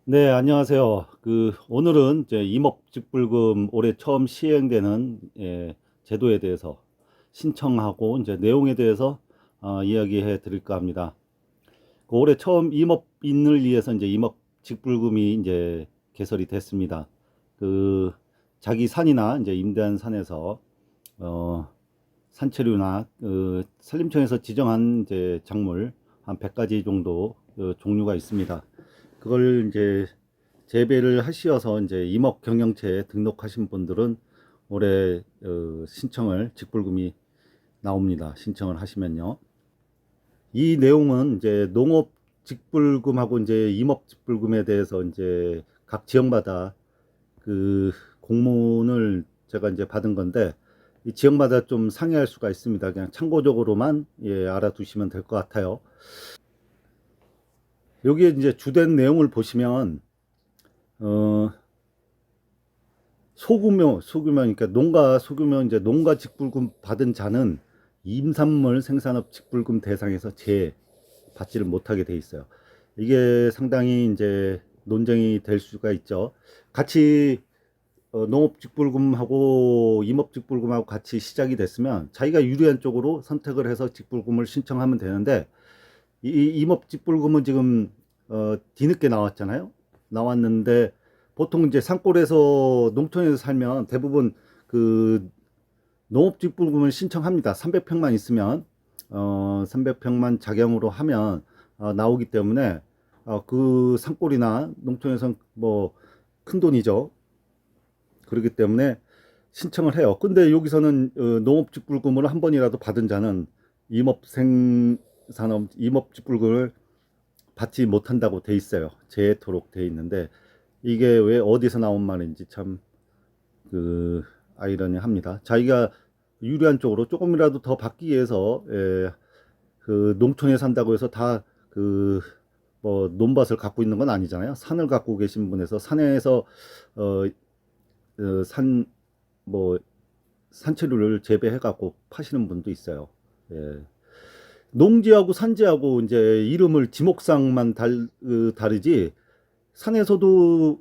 네, 안녕하세요. 오늘은 이제 임업직불금 올해 처음 시행되는 제도에 대해서 신청하고 이제 내용에 대해서 이야기해 드릴까 합니다. 올해 처음 임업인을 위해서 이제 임업직불금이 이제 개설이 됐습니다. 그 자기 산이나 이제 임대한 산에서 어, 산채류나 산림청에서 지정한 이제 작물 한 100가지 정도 종류가 있습니다. 그걸 이제 재배를 하시어서 이제 임업 경영체에 등록하신 분들은 올해 신청을 직불금이 나옵니다. 신청을 하시면요. 이 내용은 이제 농업 직불금하고 이제 임업 직불금에 대해서 이제 각 지역마다 그 공문을 제가 이제 받은 건데 이 지역마다 좀 상이할 수가 있습니다. 그냥 참고적으로만 알아두시면 될 것 같아요. 여기에 이제 주된 내용을 보시면 어, 소규모, 그러니까 소규모 이제 농가 직불금 받은 자는 임산물 생산업 직불금 대상에서 받지를 못하게 돼 있어요. 이게 상당히 이제 논쟁이 될 수가 있죠. 같이 농업 직불금하고 임업 직불금하고 같이 시작이 됐으면 자기가 유리한 쪽으로 선택을 해서 직불금을 신청하면 되는데 이 임업 직불금은 지금 뒤늦게 나왔잖아요. 나왔는데 보통 이제 산골에서 농촌에서 살면 대부분 그 농업직불금을 신청합니다. 300평만 있으면 300평만 자경으로 하면 나오기 때문에 그 산골이나 농촌에서는 뭐 큰 돈이죠. 그렇기 때문에 신청을 해요. 근데 여기서는 농업직불금을 한 번이라도 받은 자는 임업직불금을 받지 못한다고 돼 있어요. 제토록 돼 있는데 이게 왜 어디서 나온 말인지 참 아이러니합니다. 자기가 유리한 쪽으로 조금이라도 더 받기 위해서 농촌에 산다고 해서 다 뭐 논밭을 갖고 있는 건 아니잖아요. 산을 갖고 계신 분에서 산에서 어, 산 뭐 산채류를 재배해 갖고 파시는 분도 있어요. 예. 농지하고 산지하고 이제 이름을 지목상만 다르지 산에서도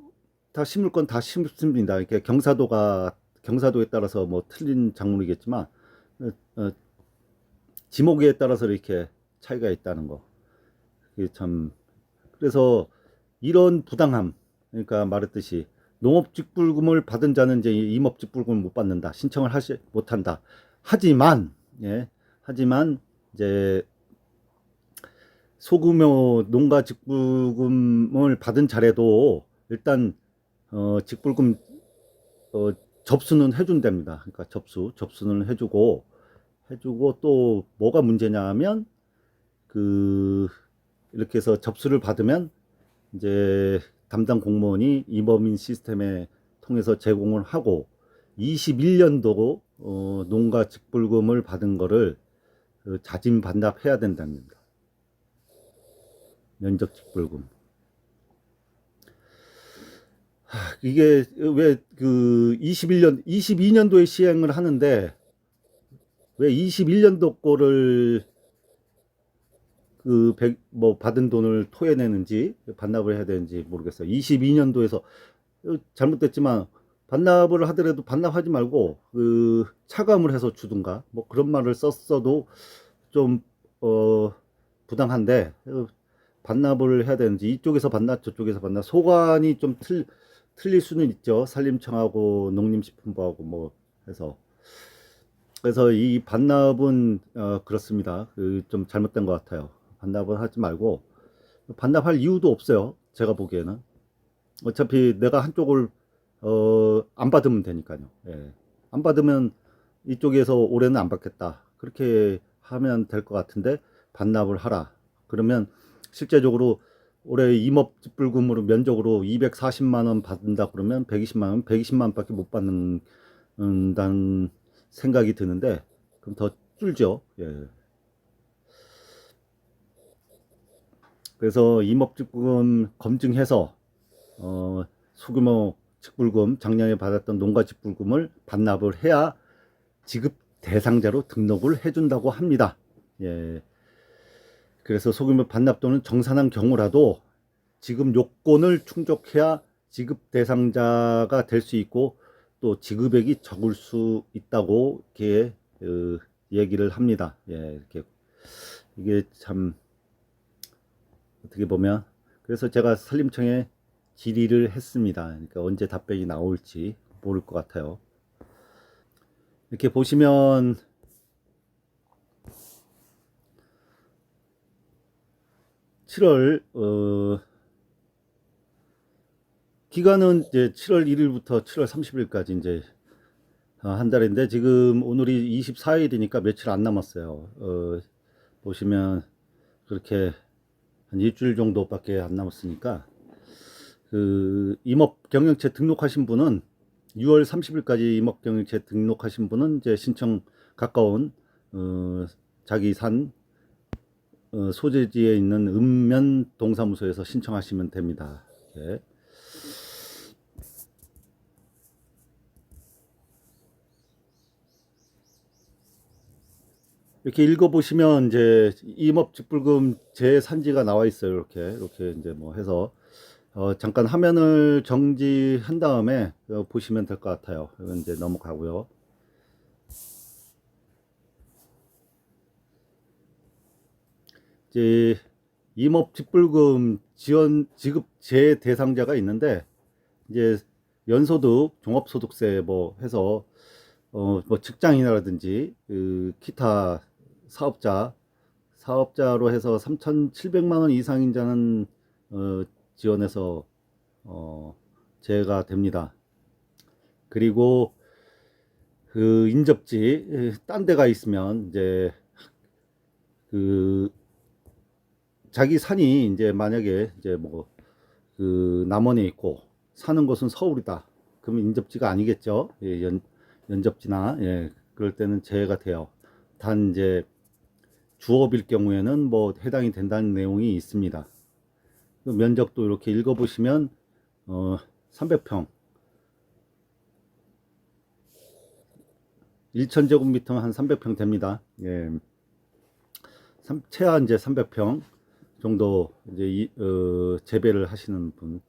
다 심을 건 다 심습니다. 이렇게 경사도에 따라서 뭐 틀린 작물이겠지만 어, 어, 지목에 따라서 이렇게 차이가 있다는 거. 그게 참 그래서 이런 부당함 그러니까 말했듯이 농업직불금을 받은 자는 이제 임업직불금을 못 받는다. 신청을 하지 못한다. 하지만 하지만 이제 소규모 농가 직불금을 받은 자라도 일단 직불금 어, 접수는 해준답니다. 그러니까 접수는 해주고 또 뭐가 문제냐면 그 이렇게 해서 접수를 받으면 이제 담당 공무원이 이범인 시스템에 통해서 제공을 하고 21년도 농가 직불금을 받은 거를 자진 반납해야 된답니다. 면적 직불금. 이게 왜 22년도에 시행을 하는데 왜 21년도 거를 뭐 받은 돈을 토해내는지 반납을 해야 되는지 모르겠어요. 22년도에서 잘못됐지만 반납을 하더라도 반납하지 말고 차감을 해서 주든가 뭐 그런 말을 썼어도 좀 부당한데 반납을 해야 되는지 이쪽에서 반납 저쪽에서 반납 소관이 좀 틀릴 수는 있죠. 산림청하고 농림식품부하고 뭐 해서 그래서 이 반납은 그렇습니다. 좀 잘못된 것 같아요. 반납을 하지 말고 반납할 이유도 없어요. 제가 보기에는 어차피 내가 한쪽을 안 받으면 되니까요. 예. 안 받으면 이쪽에서 올해는 안 받겠다. 그렇게 하면 될 것 같은데 반납을 하라. 그러면 실제적으로 올해 임업불금으로 면적으로 240만 원 받는다 그러면 120만 원밖에 못 받는다는 생각이 드는데 그럼 더 줄죠. 예. 그래서 임업직불금 검증해서 소규모 직불금 작년에 받았던 농가 직불금을 반납을 해야 지급 대상자로 등록을 해준다고 합니다. 예. 그래서 소규모 반납 또는 정산한 경우라도 지급 요건을 충족해야 지급 대상자가 될 수 있고 또 지급액이 적을 수 있다고 이렇게 얘기를 합니다. 예, 이렇게 이게 참 어떻게 보면 그래서 제가 산림청에 질의를 했습니다. 그러니까 언제 답변이 나올지 모를 것 같아요. 이렇게 보시면 (7월) 기간은 이제 7월 1일부터 7월 30일까지 이제 한 달인데 지금 오늘이 24일이니까 며칠 안 남았어요. 보시면 그렇게 한 일주일 정도밖에 안 남았으니까 그 임업 경영체 등록하신 분은 6월 30일까지 임업 경영체 등록하신 분은 이제 신청 가까운 자기 산 소재지에 있는 읍면 동사무소에서 신청하시면 됩니다. 이렇게. 이렇게 읽어보시면 이제 임업직불금 재산지가 나와 있어요. 이렇게 이제 뭐 해서 잠깐 화면을 정지한 다음에 보시면 될 것 같아요. 이건 이제 넘어가고요. 이제 임업직불금 지원 지급 재대상자가 있는데 이제 연소득, 종합소득세 뭐 해서 뭐 직장인이라든지 그 기타 사업자로 해서 3,700만 원 이상인 자는 지원해서 제외가 됩니다. 그리고 그 인접지 딴 데가 있으면 이제 그 자기 산이 이제 만약에 이제 뭐 그 남원에 있고 사는 곳은 서울이다. 그러면 인접지가 아니겠죠. 예, 연접지나 예, 그럴 때는 제외가 돼요. 단 이제 주업일 경우에는 뭐 해당이 된다는 내용이 있습니다. 그 면적도 이렇게 읽어보시면 300평 1,000제곱미터면 한 300평 됩니다. 예. 최하 이제 300평 정도 이제 재배를 하시는 분.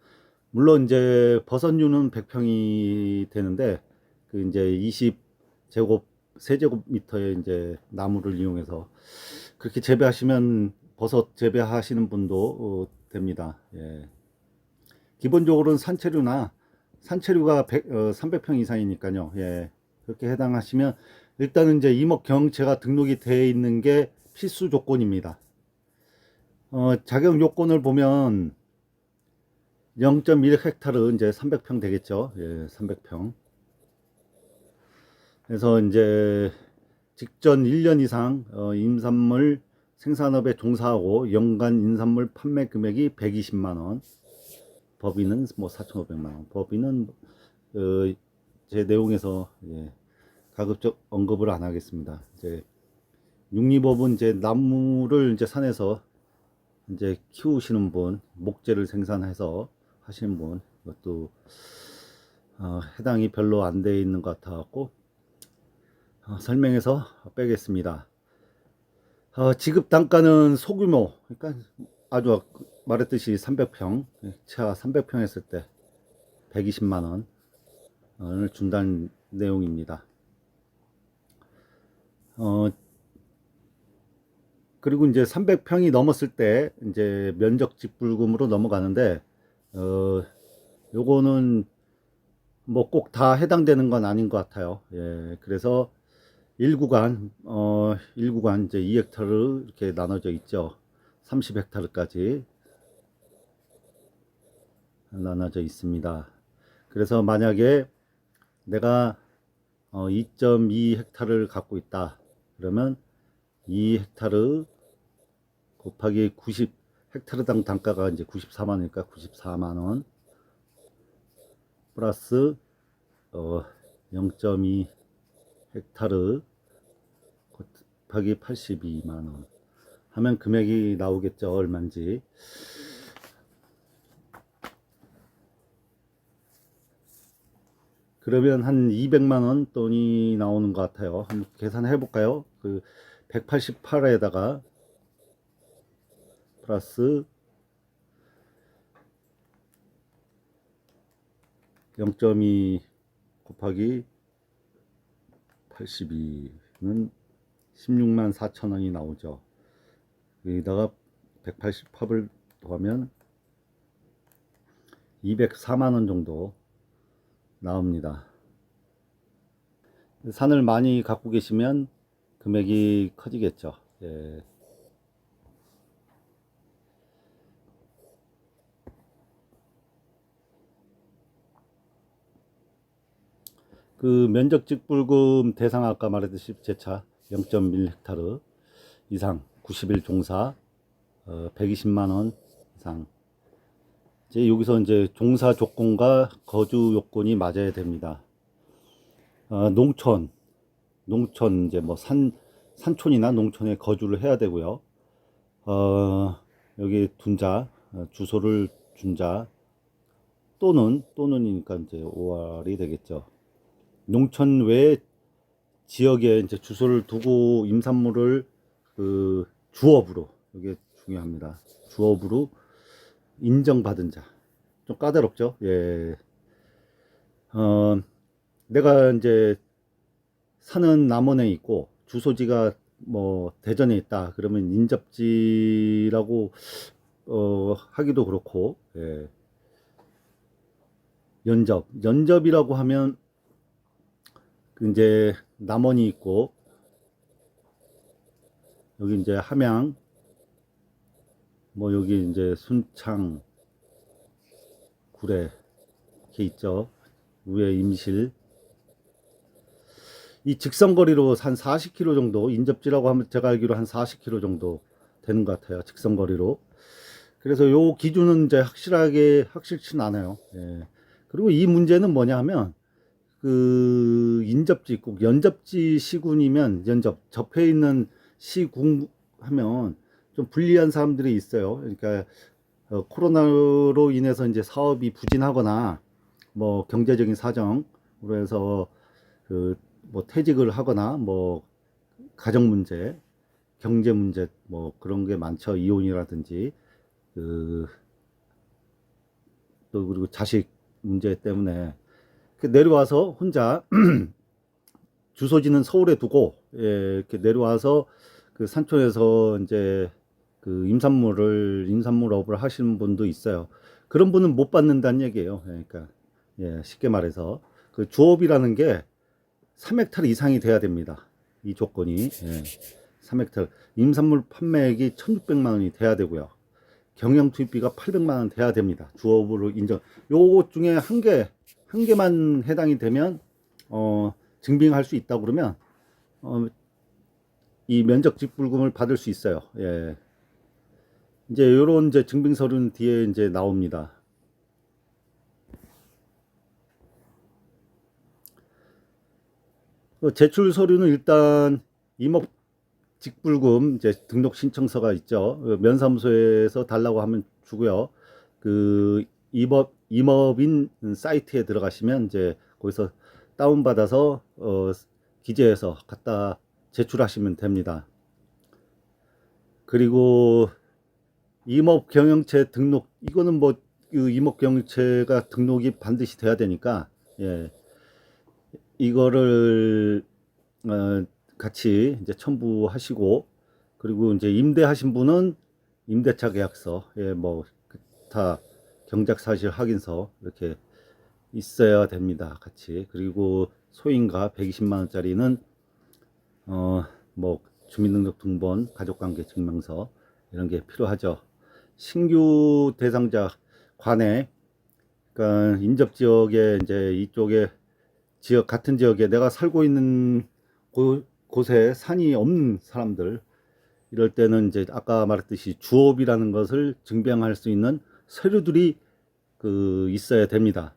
물론 이제 버섯류는 100평이 되는데 그 이제 20제곱 세제곱미터의 이제 나무를 이용해서 그렇게 재배하시면 버섯 재배하시는 분도 됩니다. 예. 기본적으로는 산채류가 300평 이상이니까요. 예. 그렇게 해당하시면 일단은 이제 임업 경영체가 등록이 되어 있는 게 필수 조건입니다. 자격 요건을 보면 0.1헥타르 이제 300평 되겠죠. 예, 300평. 그래서 이제 직전 1년 이상 임산물 생산업에 종사하고 연간 인산물 판매 금액이 120만 원. 법인은 뭐 4,500만 원. 법인은 제 내용에서 예, 가급적 언급을 안 하겠습니다. 이제 육리법은 이제 나무를 이제 산에서 이제 키우시는 분, 목재를 생산해서 하시는 분, 이것도 해당이 별로 안 돼 있는 것 같아갖고 설명해서 빼겠습니다. 지급 단가는 소규모, 그러니까 아주 말했듯이 300평, 최하 300평 했을 때 120만 원을 준다는 내용입니다. 그리고 이제 300평이 넘었을 때 이제 면적 직불금으로 넘어가는데 요거는 뭐 꼭 다 해당되는 건 아닌 것 같아요. 예, 그래서 1구간 이제 2헥타르 이렇게 나눠져 있죠. 30헥타르까지 나눠져 있습니다. 그래서 만약에 내가 2.2헥타르를 갖고 있다. 그러면 2헥타르 곱하기 90헥타르당 단가가 이제 94만 원이니까 94만 원 플러스 0.2 헥타르 곱하기 82만 원 하면 금액이 나오겠죠. 얼마인지. 그러면 한 200만 원 돈이 나오는 것 같아요. 한번 계산해 볼까요? 그 188에다가 플러스 0.2 곱하기 82는 16만 4천 원이 나오죠. 여기다가 180팝을 더하면 204만 원 정도 나옵니다. 산을 많이 갖고 계시면 금액이 커지겠죠. 예. 그 면적직불금 대상 아까 말했듯이 제 차 0.1헥타르 이상 90일 종사 120만 원 이상. 이제 여기서 이제 종사 조건과 거주 요건이 맞아야 됩니다. 농촌 이제 뭐 산촌이나 농촌에 거주를 해야 되고요. 여기 둔자 주소를 준자 또는이니까 이제 5월이 되겠죠. 농촌 외 지역에 이제 주소를 두고 임산물을 그 주업으로, 이게 중요합니다. 주업으로 인정받은 자. 좀 까다롭죠? 예. 내가 이제 사는 남원에 있고 주소지가 뭐 대전에 있다. 그러면 인접지라고 하기도 그렇고, 예. 연접이라고 하면 이제 남원이 있고 여기 이제 함양, 뭐 여기 이제 순창, 구례 이렇게 있죠. 위에 임실. 이 직선거리로 한 40km 정도, 인접지라고 하면 제가 알기로 한 40km 정도 되는 것 같아요. 직선거리로. 그래서 요 기준은 이제 확실치는 않아요. 예. 그리고 이 문제는 뭐냐 하면 그 인접지, 꼭 연접지 시군이면 접해 있는 시군 하면 좀 불리한 사람들이 있어요. 그러니까 코로나로 인해서 이제 사업이 부진하거나 뭐 경제적인 사정으로 해서 그 뭐 퇴직을 하거나 뭐 가정 문제, 경제 문제 뭐 그런 게 많죠. 이혼이라든지 그 또 그리고 자식 문제 때문에 내려와서 혼자 주소지는 서울에 두고, 예, 이렇게 내려와서 그 산촌에서 이제 그 임산물업을 하시는 분도 있어요. 그런 분은 못 받는다는 얘기예요. 그러니까 예, 쉽게 말해서 그 주업이라는 게 3헥타르 이상이 돼야 됩니다. 이 조건이. 예, 3헥타르. 임산물 판매액이 1,600만 원이 돼야 되고요. 경영 투입비가 800만 원 돼야 됩니다. 주업으로 인정. 요것 중에 한 개만 해당이 되면 증빙할 수 있다고 그러면 이 면적 직불금을 받을 수 있어요. 예. 이제 요런 이제 증빙 서류는 뒤에 이제 나옵니다. 제출 서류는 일단 임업 직불금 이제 등록 신청서가 있죠. 면사무소에서 달라고 하면 주고요. 그 임업인 사이트에 들어가시면 이제 거기서 다운받아서 기재해서 갖다 제출하시면 됩니다. 그리고 임업 경영체 등록, 이거는 뭐 그 임업 경영체가 등록이 반드시 돼야 되니까, 예, 이거를 같이 이제 첨부하시고, 그리고 이제 임대하신 분은 임대차 계약서, 예, 뭐 기타 경작 사실 확인서 이렇게 있어야 됩니다. 같이. 그리고 소인가 120만 원짜리는 뭐 주민등록등본, 가족관계 증명서 이런 게 필요하죠. 신규 대상자 관에, 그러니까 인접 지역에 이제 이쪽에 지역, 같은 지역에 내가 살고 있는 곳에 산이 없는 사람들, 이럴 때는 이제 아까 말했듯이 주업이라는 것을 증명할 수 있는 서류들이 그 있어야 됩니다.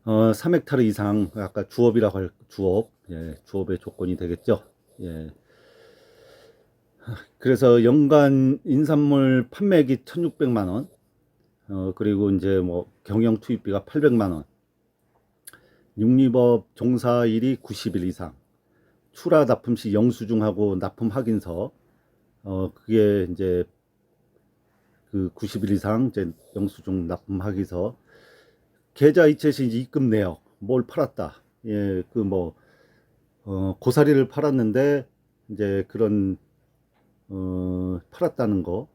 3헥타르 이상, 아까 주업이라고 할 주업, 예, 주업의 조건이 되겠죠. 예. 그래서 연간 인산물 판매액이 1,600만 원, 그리고 이제 뭐 경영 투입비가 800만 원, 육립업 종사일이 90일 이상, 출하 납품 시 영수증하고 납품 확인서, 그게 이제 그 90일 이상 이제 영수증 납품 확인서, 계좌 이체시 입금 내역, 뭘 팔았다. 예, 그 뭐, 고사리를 팔았는데, 이제 그런, 팔았다는 거.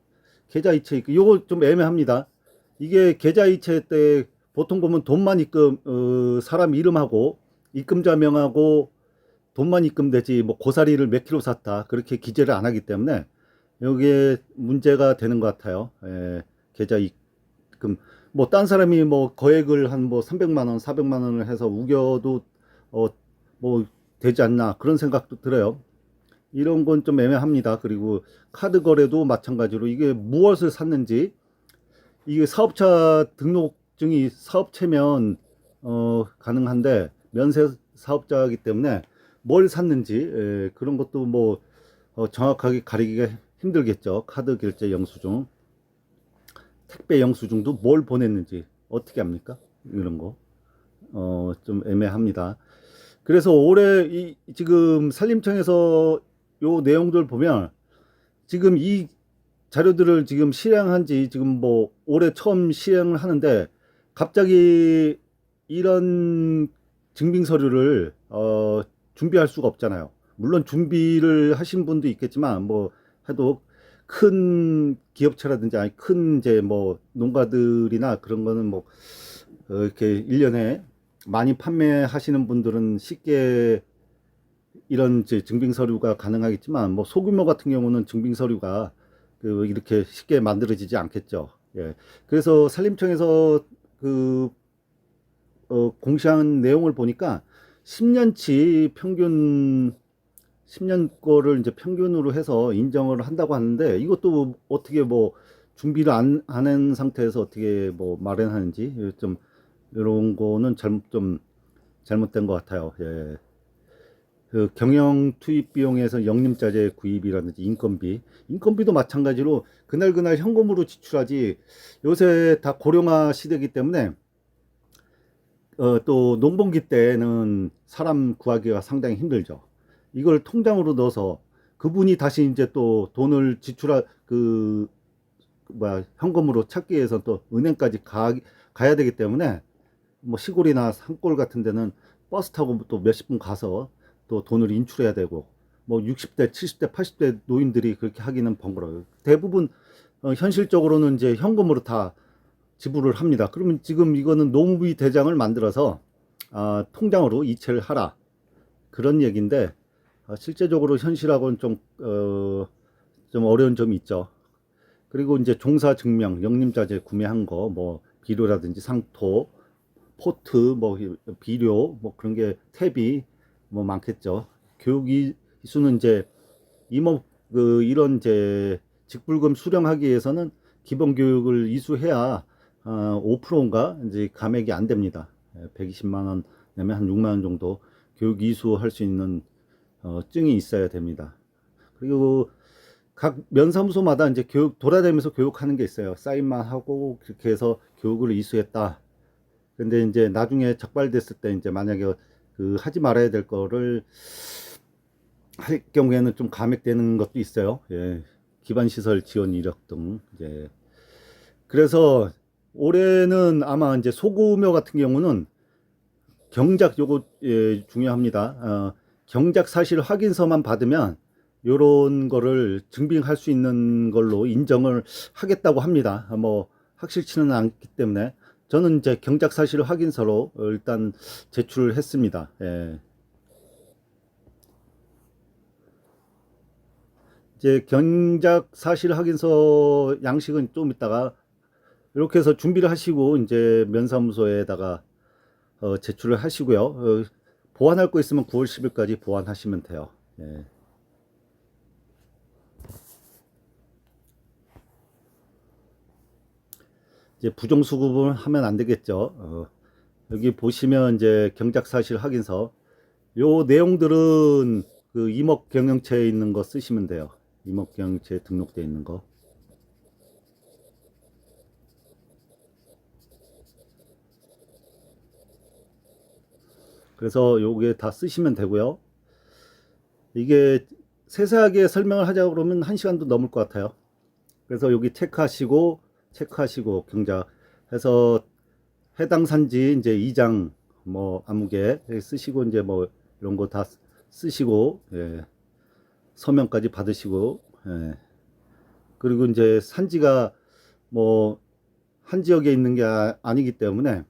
계좌 이체, 요거 좀 애매합니다. 이게 계좌 이체 때 보통 보면 돈만 입금, 사람 이름하고, 입금자 명하고, 돈만 입금되지, 뭐, 고사리를 몇 킬로 샀다. 그렇게 기재를 안 하기 때문에, 여기에 문제가 되는 것 같아요. 예, 계좌 입금. 뭐, 딴 사람이 뭐, 거액을 한 뭐, 300만 원, 400만 원을 해서 우겨도, 어, 뭐, 되지 않나. 그런 생각도 들어요. 이런 건 좀 애매합니다. 그리고 카드 거래도 마찬가지로 이게 무엇을 샀는지, 이게 사업자 등록증이 사업체면, 가능한데, 면세 사업자이기 때문에 뭘 샀는지, 그런 것도 뭐, 정확하게 가리기가 힘들겠죠. 카드 결제 영수증, 택배 영수증도 뭘 보냈는지 어떻게 합니까? 이런 거. 좀 애매합니다. 그래서 올해 지금 산림청에서 요 내용들 보면 지금 이 자료들을 지금 실행한 지 지금 뭐 올해 처음 실행을 하는데 갑자기 이런 증빙 서류를 준비할 수가 없잖아요. 물론 준비를 하신 분도 있겠지만 뭐 해도 큰 기업체라든지 아니 큰 이제 뭐 농가들이나 그런 거는 뭐 이렇게 1년에 많이 판매하시는 분들은 쉽게 이런 이제 증빙 서류가 가능하겠지만 뭐 소규모 같은 경우는 증빙 서류가 이렇게 쉽게 만들어지지 않겠죠. 예. 그래서 산림청에서 그 공시한 내용을 보니까 10년치 평균 10년 거를 이제 평균으로 해서 인정을 한다고 하는데 이것도 어떻게 뭐 준비를 안 한 상태에서 어떻게 뭐 마련하는지 좀 이런 거는 좀 잘못된 것 같아요. 예. 그 경영 투입 비용에서 영림자재 구입이라든지 인건비도 마찬가지로 그날 현금으로 지출하지 요새 다 고령화 시대이기 때문에 또 농번기 때는 사람 구하기가 상당히 힘들죠. 이걸 통장으로 넣어서 그분이 다시 이제 또 돈을 지출하 뭐야 현금으로 찾기 위해서 또 은행까지 가야 되기 때문에 뭐 시골이나 산골 같은 데는 버스 타고 또 몇십 분 가서 또 돈을 인출해야 되고 뭐 60대, 70대, 80대 노인들이 그렇게 하기는 번거로워요. 대부분 현실적으로는 이제 현금으로 다 지불을 합니다. 그러면 지금 이거는 노무비 대장을 만들어서 통장으로 이체를 하라 그런 얘기인데 실제적으로 현실하고는 좀 어려운 점이 있죠. 그리고 이제 종사 증명, 영림자재 구매한 거, 뭐 비료라든지 상토, 포트, 뭐 비료, 뭐 그런 게 탭이 뭐 많겠죠. 교육 이수는 이제 임업 이런 이제 직불금 수령하기 위해서는 기본 교육을 이수해야 5%인가 이제 감액이 안 됩니다. 120만 원 내면 한 6만 원 정도 교육 이수할 수 있는 증이 있어야 됩니다. 그리고 각 면사무소마다 이제 교육 돌아다니면서 교육하는 게 있어요. 사인만 하고 그렇게 해서 교육을 이수했다. 근데 이제 나중에 적발됐을 때 이제 만약에 하지 말아야 될 거를 할 경우에는 좀 감액되는 것도 있어요. 예. 기반시설 지원 이력 등 이제 그래서 올해는 아마 이제 소규모 같은 경우는 경작 요거 예, 중요합니다. 경작 사실 확인서만 받으면 요런 거를 증빙할 수 있는 걸로 인정을 하겠다고 합니다. 뭐 확실치는 않기 때문에 저는 이제 경작 사실 확인서로 일단 제출을 했습니다. 예. 이제 경작 사실 확인서 양식은 좀 이따가 이렇게 해서 준비를 하시고 이제 면사무소에다가 제출을 하시고요. 보완할 거 있으면 9월 10일까지 보완하시면 돼요. 예. 이제 부정수급을 하면 안 되겠죠. 여기 보시면 이제 경작사실 확인서 요 내용들은 임업경영체에 있는 거 쓰시면 돼요. 임업경영체에 등록되어 있는 거. 그래서 요게 다 쓰시면 되고요. 이게 세세하게 설명을 하자고 그러면 1시간도 넘을 것 같아요. 그래서 여기 체크하시고 경작 해서 해당 산지 이제 이장 뭐 아무개 쓰시고 이제 뭐 이런 거 다 쓰시고, 예, 서명까지 받으시고, 예. 그리고 이제 산지가 뭐 한 지역에 있는 게 아니기 때문에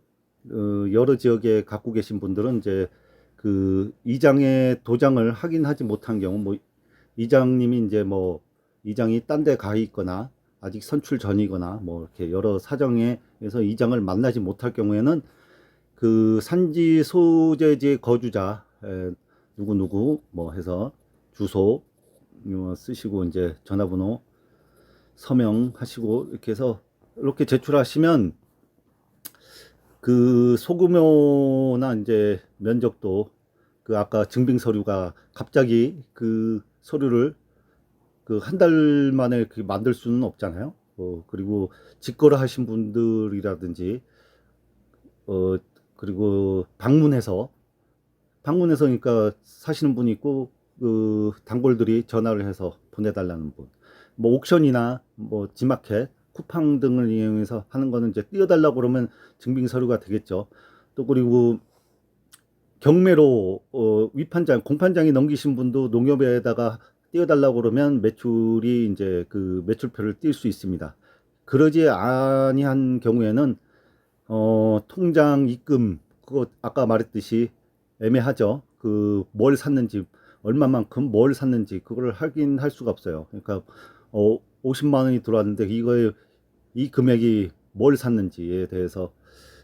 여러 지역에 갖고 계신 분들은 이제 그 이장의 도장을 확인하지 못한 경우, 뭐 이장님이 이제 뭐 이장이 딴 데 가 있거나 아직 선출 전이거나 뭐 이렇게 여러 사정에 서 이장을 만나지 못할 경우에는 그 산지 소재지 거주자, 누구누구 뭐 해서 주소 쓰시고 이제 전화번호 서명하시고 이렇게 해서 이렇게 제출하시면 그 소규모나 이제 면적도 그 아까 증빙 서류가 갑자기 그 서류를 그 한 달 만에 그 만들 수는 없잖아요. 그리고 직거래 하신 분들이라든지 그리고 방문해서 그러니까 사시는 분이 있고 그 단골들이 전화를 해서 보내달라는 분, 뭐 옥션이나 뭐 지마켓 쿠팡 등을 이용해서 하는 거는 이제 띄워달라고 그러면 증빙 서류가 되겠죠. 또 그리고 경매로 위판장 공판장이 넘기신 분도 농협에다가 띄워달라고 그러면 매출이 이제 그 매출표를 띄울 수 있습니다. 그러지 아니한 경우에는 통장 입금 그거 아까 말했듯이 애매하죠. 그 뭘 샀는지 얼마만큼 뭘 샀는지 그걸 확인할 수가 없어요. 그러니까 50만 원이 들어왔는데 이거에 이 금액이 뭘 샀는지에 대해서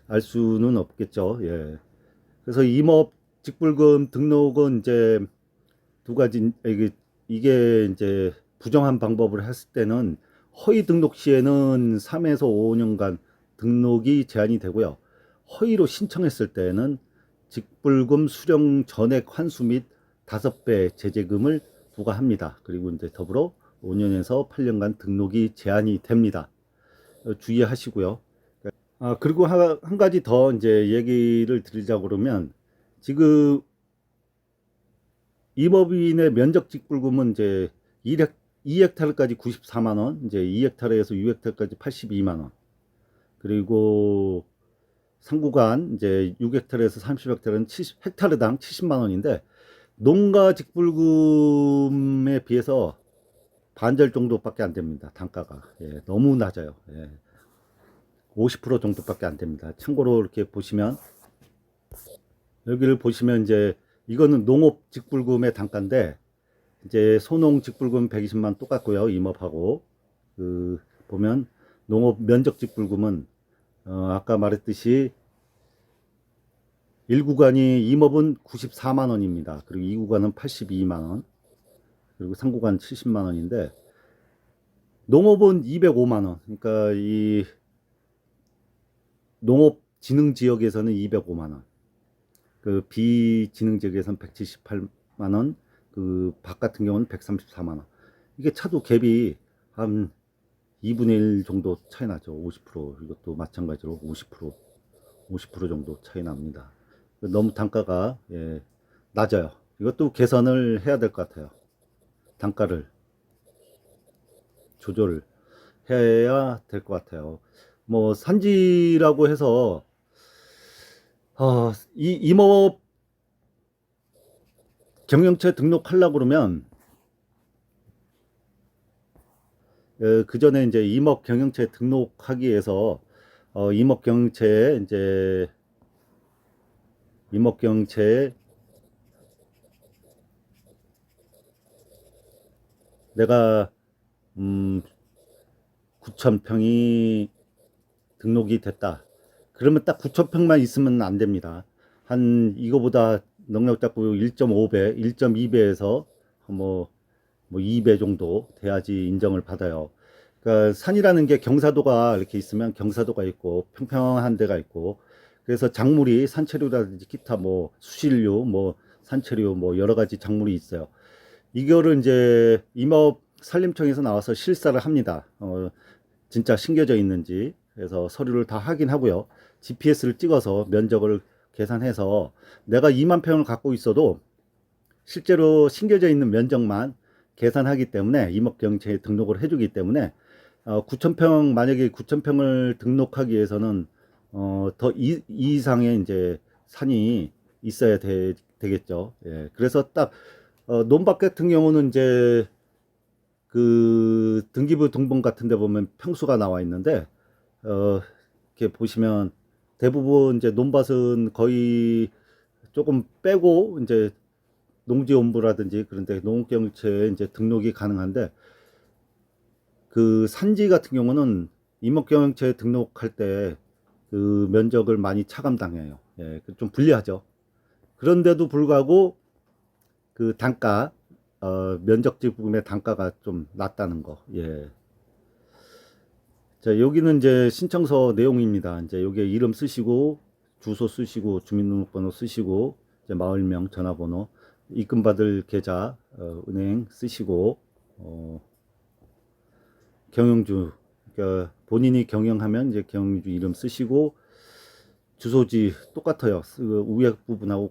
알 수는 없겠죠. 예. 그래서 임업 직불금 등록은 이제 두 가지, 이게 이제 부정한 방법을 했을 때는 허위 등록 시에는 3에서 5년간 등록이 제한이 되고요. 허위로 신청했을 때는 직불금 수령 전액 환수 및 5배 제재금을 부과합니다. 그리고 이제 더불어 5년에서 8년간 등록이 제한이 됩니다. 주의하시고요. 그리고 한 가지 더 이제 얘기를 드리자 그러면 지금 임업인의 면적 직불금은 이제 2헥타르까지 94만 원, 이제 2헥타르에서 6헥타르까지 82만 원. 그리고 상구간 이제 6헥타르에서 30헥타르는 70헥타르당 70만 원인데 농가 직불금에 비해서 반절 정도밖에 안 됩니다. 단가가. 예, 너무 낮아요. 예. 50% 정도밖에 안 됩니다. 참고로 이렇게 보시면 여기를 보시면 이제 이거는 농업 직불금의 단가인데 이제 소농 직불금 120만 똑같고요. 임업하고 그 보면 농업 면적 직불금은 아까 말했듯이 1구간이 임업은 94만 원입니다. 그리고 2구간은 82만 원. 그리고 3구간 70만 원인데 농업은 205만 원. 그러니까 이 농업 진흥 지역에서는 205만 원. 그 비진흥 지역에서는 178만 원. 그 밖 같은 경우는 134만 원. 이게 차도 갭이 한 2분의 1 정도 차이 나죠. 50%. 이것도 마찬가지로 50% 정도 차이 납니다. 너무 단가가 낮아요. 이것도 개선을 해야 될 것 같아요. 단가를 조절을 해야 될 것 같아요. 뭐 산지라고 해서 이 임업 경영체 등록하려고 그러면 그 전에 이제 임업 경영체 등록하기 위해서 임업 경영체에 이제 임업 경영체에 내가 9,000평이 등록이 됐다. 그러면 딱 9,000평만 있으면 안 됩니다. 한 이거보다 능력 잡고 1.5배, 1.2배에서 뭐 2배 정도 돼야지 인정을 받아요. 그러니까 산이라는 게 경사도가 이렇게 있으면 경사도가 있고 평평한 데가 있고 그래서 작물이 산채류라든지 기타 뭐 수실류, 뭐 산채류 뭐 여러 가지 작물이 있어요. 이거를 이제 임업 산림청에서 나와서 실사를 합니다. 진짜 심겨져 있는지 그래서 서류를 다 확인하고요. GPS를 찍어서 면적을 계산해서 내가 2만 평을 갖고 있어도 실제로 심겨져 있는 면적만 계산하기 때문에 임업경영체에 등록을 해주기 때문에 9,000평 만약에 9,000평을 등록하기 위해서는 더 이 이상의 이제 산이 있어야 되겠죠. 예. 그래서 딱, 논밭 같은 경우는 이제 그 등기부 등본 같은 데 보면 평수가 나와 있는데, 이렇게 보시면 대부분 이제 논밭은 거의 조금 빼고 이제 농지원부라든지 그런데 농업경영체에 이제 등록이 가능한데, 그 산지 같은 경우는 임업경영체에 등록할 때 그 면적을 많이 차감당해요. 예, 좀 불리하죠. 그런데도 불구하고 그 단가, 면적지 부분의 단가가 좀 낮다는 거. 예. 자, 여기는 이제 신청서 내용입니다. 이제 여기에 이름 쓰시고, 주소 쓰시고, 주민등록번호 쓰시고, 이제 마을명, 전화번호, 입금받을 계좌, 은행 쓰시고, 경영주, 그러니까 본인이 경영하면 이제 경영주 이름 쓰시고, 주소지 똑같아요. 그 위에 부분하고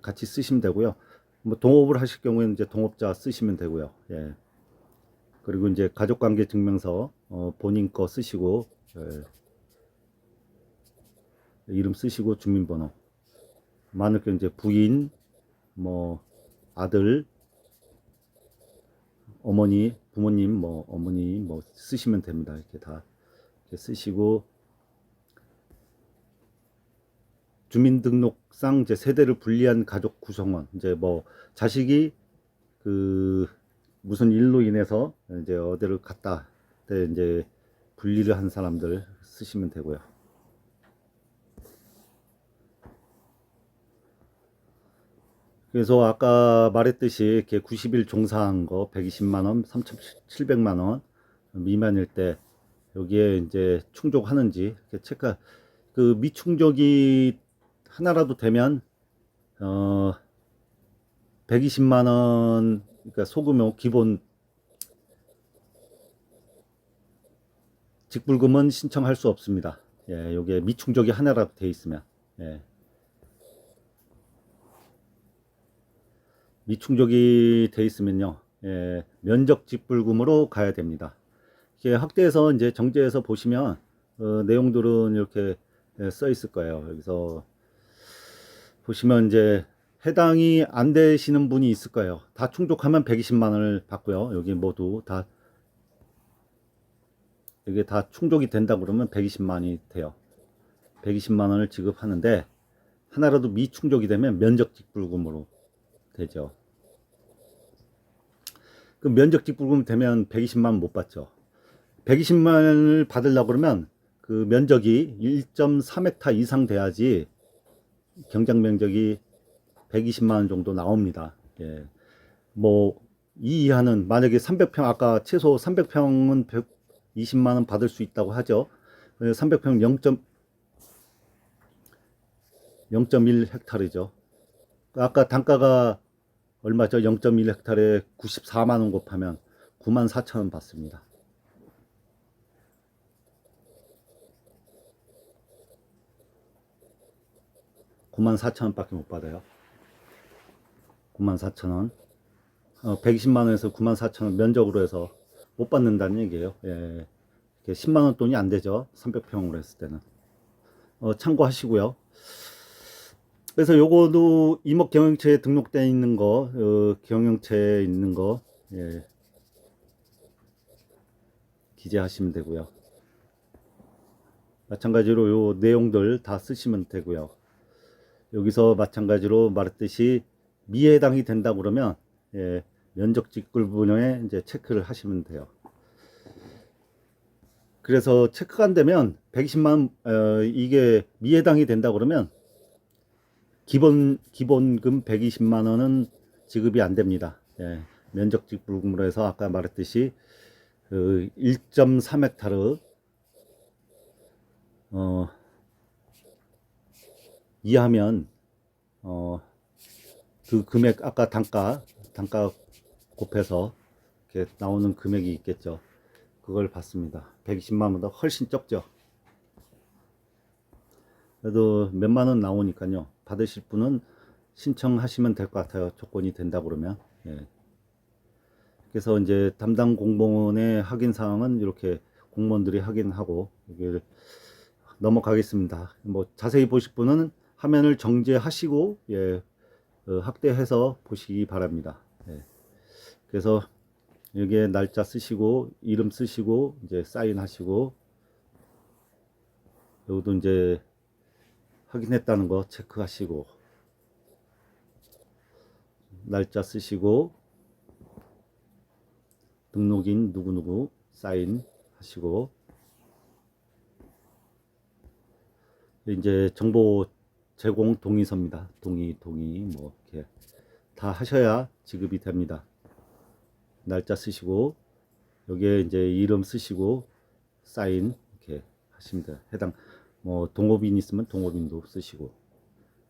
같이 쓰시면 되고요. 뭐 동업을 하실 경우에는 이제 동업자 쓰시면 되고요. 예. 그리고 이제 가족관계 증명서, 본인 거 쓰시고, 예. 이름 쓰시고 주민번호. 많을 경우 이제 부인, 뭐 아들, 어머니, 부모님, 뭐 어머니 뭐 쓰시면 됩니다. 이렇게 다 이렇게 쓰시고, 주민등록상 이제 세대를 분리한 가족 구성원, 이제 뭐 자식이 그 무슨 일로 인해서 이제 어디를 갔다 때 이제 분리를 한 사람들 쓰시면 되고요. 그래서 아까 말했듯이 이렇게 90일 종사한 거 120만 원, 3,700만 원 미만일 때 여기에 이제 충족하는지 이렇게 체크. 그 미충족이 하나라도 되면 120만 원, 그러니까 소규모 기본 직불금은 신청할 수 없습니다. 예, 요게 미충족이 하나라도 돼 있으면. 예. 미충족이 돼 있으면요. 예, 면적 직불금으로 가야 됩니다. 이게 확대해서 이제 정제해서 보시면 내용들은 이렇게 써 있을 거예요. 여기서 보시면 이제 해당이 안 되시는 분이 있을 거예요. 다 충족하면 120만 원을 받고요. 여기 모두 다 이게 다 충족이 된다 그러면 120만 원이 돼요. 120만 원을 지급하는데 하나라도 미충족이 되면 면적직불금으로 되죠. 그 면적직불금 되면 120만 원 못 받죠. 120만 원을 받으려고 그러면 그 면적이 1.3헥타 이상 돼야지 경작 면적이 120만 원 정도 나옵니다. 예. 뭐, 이 이하는 만약에 300평, 아까 최소 300평은 120만 원 받을 수 있다고 하죠. 300평 0.1 헥타르죠. 아까 단가가 얼마죠? 0.1 헥타르에 94만 원 곱하면 9만 4천 원 받습니다. 9만 4천 원밖에 못 받아요. 9만 4천 원. 120만 원에서 9만 4천 원 면적으로 해서 못 받는다는 얘기예요. 예. 10만 원 돈이 안 되죠. 300평으로 했을 때는. 참고하시고요. 그래서 요거도 이목 경영체에 등록되어 있는 거, 경영체에 있는 거, 예, 기재하시면 되고요. 마찬가지로 요 내용들 다 쓰시면 되고요. 여기서 마찬가지로 말했듯이 미해당이 된다 그러면 예, 면적 직불분에 이제 체크를 하시면 돼요. 그래서 체크가 안 되면 120만 이게 미해당이 된다 그러면 기본금 120만 원은 지급이 안 됩니다. 예, 면적 직불금으로 해서 아까 말했듯이 1.3헥타르 이하면 그 금액 아까 단가 곱해서 이렇게 나오는 금액이 있겠죠. 그걸 받습니다. 120만 원보다 훨씬 적죠. 그래도 몇만 원 나오니까요. 받으실 분은 신청하시면 될 것 같아요. 조건이 된다 그러면. 예. 그래서 이제 담당 공무원의 확인 사항은 이렇게 공무원들이 확인하고 이게 넘어가겠습니다. 뭐 자세히 보실 분은 화면을 정지하시고 예, 확대해서 보시기 바랍니다. 예. 그래서 여기에 날짜 쓰시고 이름 쓰시고 이제 사인하시고 여기도 이제 확인했다는 거 체크하시고 날짜 쓰시고 등록인 누구누구 사인하시고 이제 정보 제공 동의서입니다. 동의 뭐 이렇게 다 하셔야 지급이 됩니다. 날짜 쓰시고 여기에 이제 이름 쓰시고 사인 이렇게 하시면 돼요. 해당 뭐 동업인 있으면 동업인도 쓰시고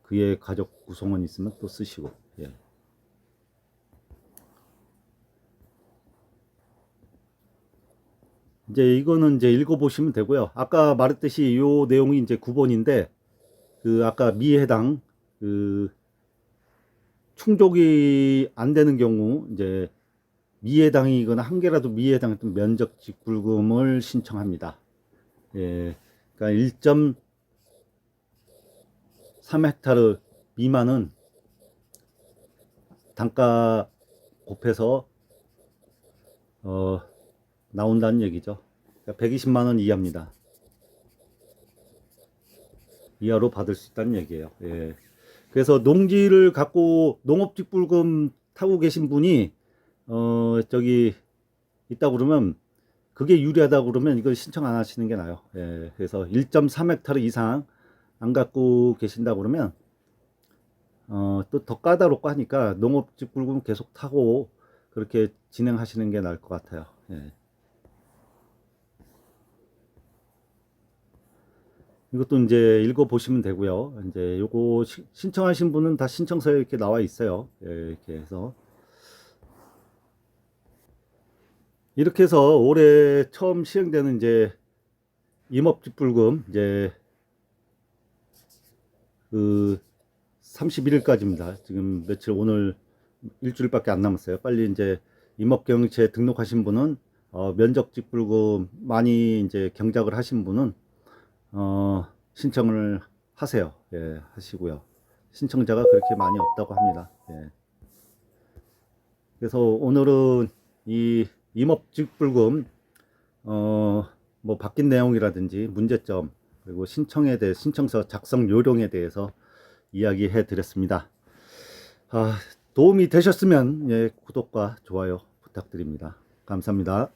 그의 가족 구성원 있으면 또 쓰시고 예. 이제 이거는 이제 읽어보시면 되고요. 아까 말했듯이 요 내용이 이제 9번인데 그 아까 미해당 그 충족이 안 되는 경우 이제 미해당이거나 한 개라도 미해당했던 면적 직불금을 신청합니다. 예. 그러니까 1.3헥타르 미만은 단가 곱해서 나온다는 얘기죠. 그러니까 120만 원 이하입니다. 이하로 받을 수 있다는 얘기예요. 예. 그래서 농지를 갖고 농업직불금 타고 계신 분이 저기 있다 그러면 그게 유리하다 그러면 이걸 신청 안 하시는 게 나아요. 예. 그래서 1.3헥타르 이상 안 갖고 계신다 그러면 또 더 까다롭고 하니까 농업직불금 계속 타고 그렇게 진행하시는 게 나을 것 같아요. 예. 이것도 이제 읽어보시면 되고요. 이제 요거 신청하신 분은 다 신청서에 이렇게 나와 있어요. 예, 이렇게 해서. 이렇게 해서 올해 처음 시행되는 이제 임업직불금 이제 그 31일까지입니다. 지금 며칠 오늘 일주일밖에 안 남았어요. 빨리 이제 임업경영체에 등록하신 분은 면적직불금 많이 이제 경작을 하신 분은 신청을 하세요. 예, 하시고요. 신청자가 그렇게 많이 없다고 합니다. 예. 그래서 오늘은 이 임업직불금 뭐 바뀐 내용이라든지 문제점 그리고 신청에 대해 신청서 작성 요령에 대해서 이야기해 드렸습니다. 도움이 되셨으면 예, 구독과 좋아요 부탁드립니다. 감사합니다.